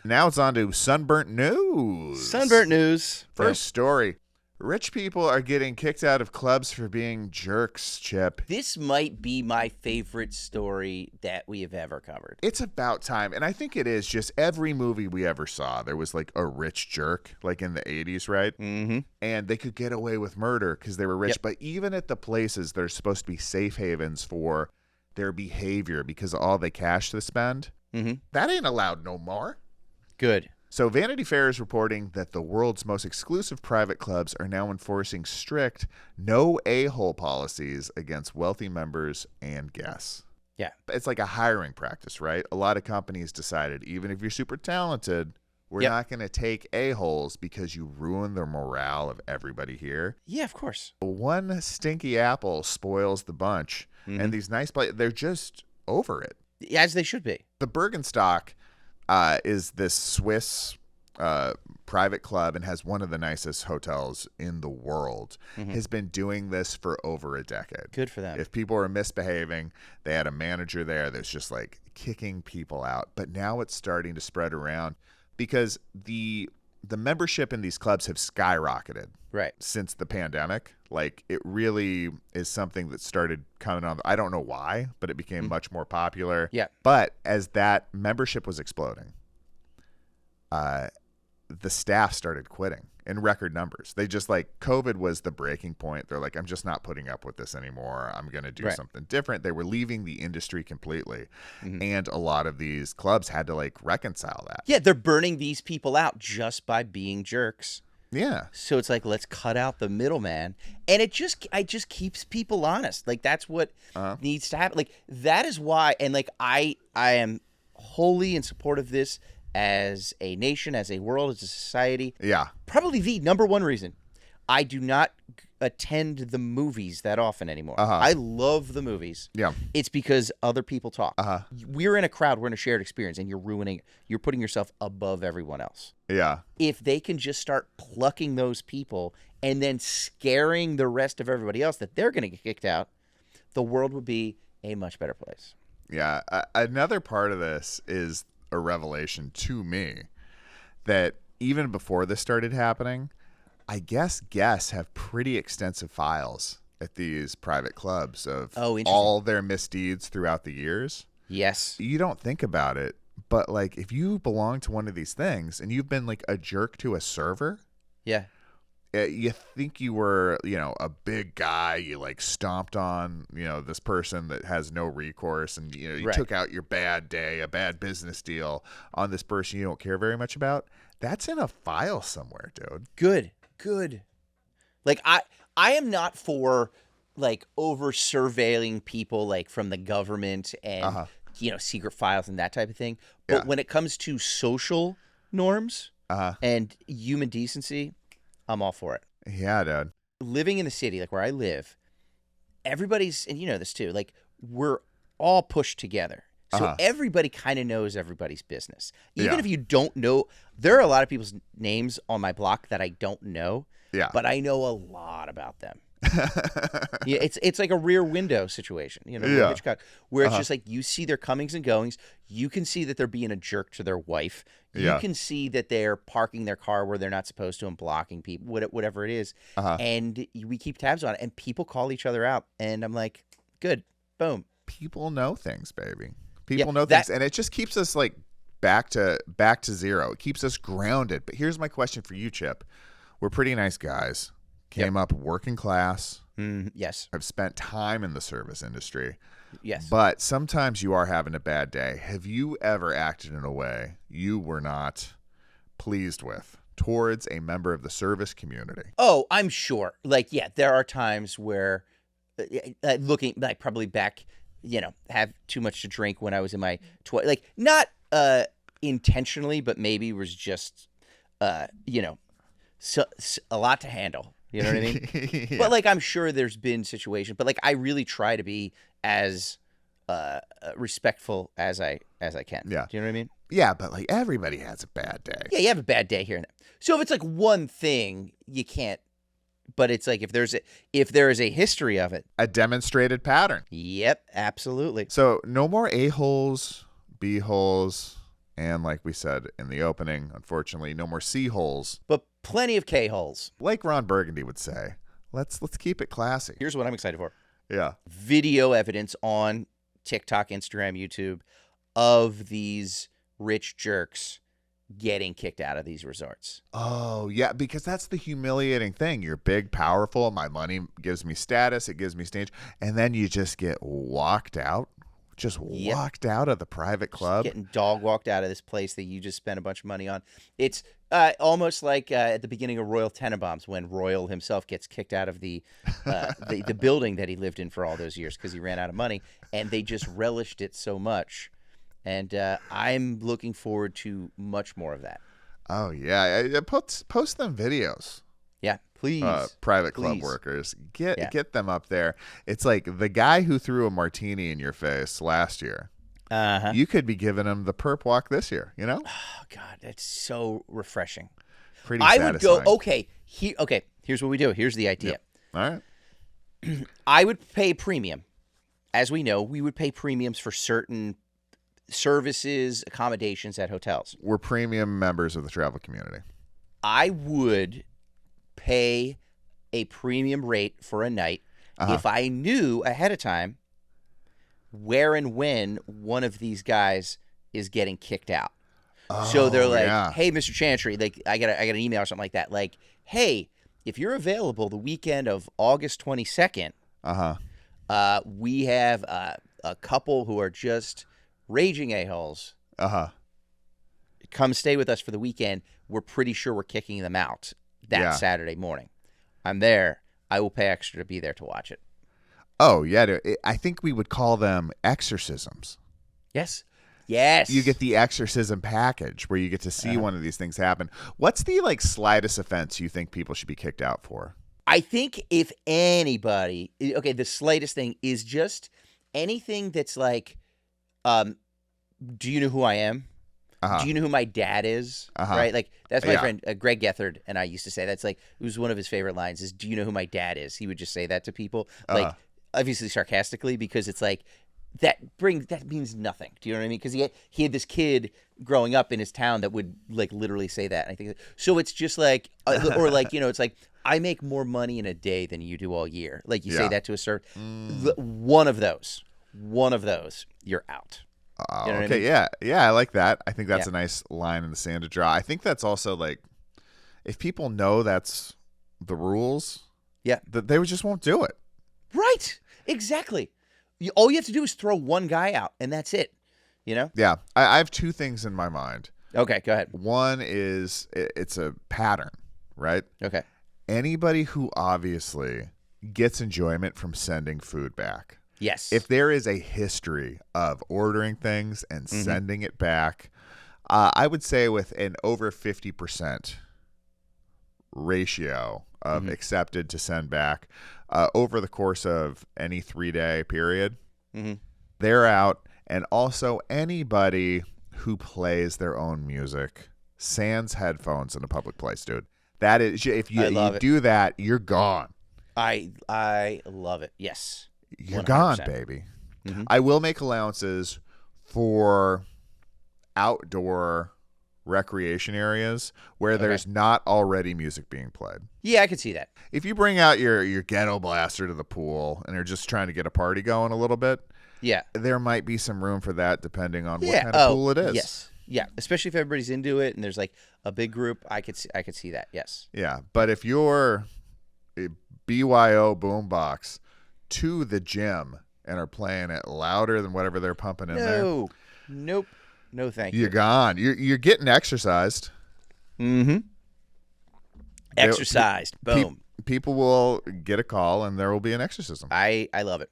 Now it's on to Sunburnt News. Sunburnt News. First story. Rich people are getting kicked out of clubs for being jerks, Chip. This might be my favorite story that we have ever covered. It's about time, and I think it is. Just every movie we ever saw, there was like a rich jerk, like in the 80s, right? Mm-hmm. And they could get away with murder because they were rich. Yep. But even at the places, they're supposed to be safe havens for their behavior because of all the cash they spend. Mm-hmm. That ain't allowed no more. Good. So Vanity Fair is reporting that the world's most exclusive private clubs are now enforcing strict no a-hole policies against wealthy members and guests. Yeah. It's like a hiring practice, right? A lot of companies decided, even if you're super talented, we're not going to take a-holes because you ruin the morale of everybody here. Yeah, of course. One stinky apple spoils the bunch, and these nice players, they're just over it. As they should be. The Bergenstock is this Swiss private club and has one of the nicest hotels in the world. Has been doing this for over a decade. Good for them. If people are misbehaving, they had a manager there that's just like kicking people out. But now it's starting to spread around because the membership in these clubs have skyrocketed since the pandemic. Like, it really is something that started coming on. I don't know why, but it became much more popular. Yeah. But as that membership was exploding, the staff started quitting in record numbers. They just like, COVID was the breaking point. They're like, I'm just not putting up with this anymore. I'm going to do something different. They were leaving the industry completely. And a lot of these clubs had to like reconcile that. Yeah, they're burning these people out just by being jerks. Yeah. So it's like, let's cut out the middleman. And it just keeps people honest. Like, that's what needs to happen. Like, that is why, and like, I am wholly in support of this as a nation, as a world, as a society. Yeah. Probably the number one reason I do not attend the movies that often anymore. I love the movies. Yeah. It's because other people talk. We're in a crowd. We're in a shared experience, and you're putting yourself above everyone else. Yeah. If they can just start plucking those people and then scaring the rest of everybody else that they're going to get kicked out, the world would be a much better place. Yeah. Another part of this is a revelation to me that even before this started happening, I guess guests have pretty extensive files at these private clubs of all their misdeeds throughout the years. Yes. You don't think about it, but like, if you belong to one of these things and you've been like a jerk to a server, you think you were, a big guy, you like stomped on, this person that has no recourse, and you took out your bad day, a bad business deal on this person you don't care very much about. That's in a file somewhere, dude. Good. Like, I am not for like over surveilling people like from the government and secret files and that type of thing. But when it comes to social norms and human decency, I'm all for it. Yeah, dude. Living in the city, like where I live, everybody's, and you know this too, like, we're all pushed together. So everybody kind of knows everybody's business. Even if you don't know, there are a lot of people's names on my block that I don't know, but I know a lot about them. It's like a Rear Window situation, Hitchcock, where it's just like, you see their comings and goings. You can see that they're being a jerk to their wife. You can see that they're parking their car where they're not supposed to and blocking people, whatever it is. And we keep tabs on it, and people call each other out. And I'm like, good, boom. People know things, baby. People know things, and it just keeps us like back to zero. It keeps us grounded. But here's my question for you, Chip. We're pretty nice guys. Came up working class. Yes. I've spent time in the service industry. Yes. But sometimes you are having a bad day. Have you ever acted in a way you were not pleased with towards a member of the service community? Oh, I'm sure. Like, there are times where looking like probably back, have too much to drink when I was in my like, not intentionally, but maybe it was just so a lot to handle. You know what I mean? But like, I'm sure there's been situations, but like, I really try to be as respectful as I can. Yeah. Do you know what I mean? Yeah, but like, everybody has a bad day. Yeah, you have a bad day here and there. So if it's like one thing, you can't. But it's like, if there is a history of it, a demonstrated pattern. Yep, absolutely. So no more a-holes, b-holes, And like we said in the opening, unfortunately, no more C-holes. But plenty of K-holes. Like Ron Burgundy would say, let's keep it classy. Here's what I'm excited for. Yeah. Video evidence on TikTok, Instagram, YouTube of these rich jerks getting kicked out of these resorts. Oh, yeah, because that's the humiliating thing. You're big, powerful. My money gives me status. It gives me stage. And then you just get walked out. Just walked out of the private club. Just getting dog walked out of this place that you just spent a bunch of money on. It's almost like at the beginning of Royal Tenenbaums when Royal himself gets kicked out of the building that he lived in for all those years because he ran out of money, and they just relished it so much. And I'm looking forward to much more of that. Oh, yeah. Post them videos. Yeah, please. Private club workers. Get them up there. It's like the guy who threw a martini in your face last year. Uh-huh. You could be giving him the perp walk this year, you know? Oh, God, that's so refreshing. Pretty satisfying. I would go, okay, here's what we do. Here's the idea. Yep. All right. I would pay premium. As we know, we would pay premiums for certain services, accommodations at hotels. We're premium members of the travel community. I would pay a premium rate for a night if I knew ahead of time where and when one of these guys is getting kicked out. So they're like, hey, Mr. Chantry, like I got an email or something like that. Like, hey, if you're available the weekend of August 22nd, we have a couple who are just raging a-holes. Come stay with us for the weekend. We're pretty sure we're kicking them out that Saturday morning. I'm there. I will pay extra to be there to watch it. Oh, yeah. I think we would call them exorcisms. Yes. Yes. You get the exorcism package where you get to see one of these things happen. What's the slightest offense you think people should be kicked out for? I think if anybody, the slightest thing is just anything that's like, do you know who I am? Do you know who my dad is? Right? Like, that's my friend Greg Gethard and I used to say. That's like, it was one of his favorite lines is, do you know who my dad is? He would just say that to people, like, obviously sarcastically, because it's like, that means nothing. Do you know what I mean? Because he had this kid growing up in his town that would like literally say that. And I think so. It's just like, or like, it's like, I make more money in a day than you do all year. Like you say that to a certain one of those, you're out. You know okay, I mean? Yeah, I like that. I think that's a nice line in the sand to draw. I think that's also like, if people know that's the rules, that they just won't do it. Right, exactly. All you have to do is throw one guy out, and that's it. You know? Yeah, I have two things in my mind. Okay, go ahead. One is it's a pattern, right? Okay. Anybody who obviously gets enjoyment from sending food back. Yes. If there is a history of ordering things and sending it back, I would say with an over 50% ratio of accepted to send back over the course of any 3-day period, they're out. And also anybody who plays their own music sans headphones in a public place, dude. That is, if you do that, you're gone. I love it. Yes. You're 100%. Gone, baby. I will make allowances for outdoor recreation areas where there's not already music being played. Yeah, I could see that. If you bring out your ghetto blaster to the pool and are just trying to get a party going a little bit, there might be some room for that depending on what kind of pool it is. Yes. Yeah, especially if everybody's into it and there's like a big group, I could see that. Yes. Yeah, but if you're a BYO boombox to the gym and are playing it louder than whatever they're pumping in there. Nope. No, thank you. You're gone. You're getting exercised. Exercised. Boom. People will get a call and there will be an exorcism. I love it.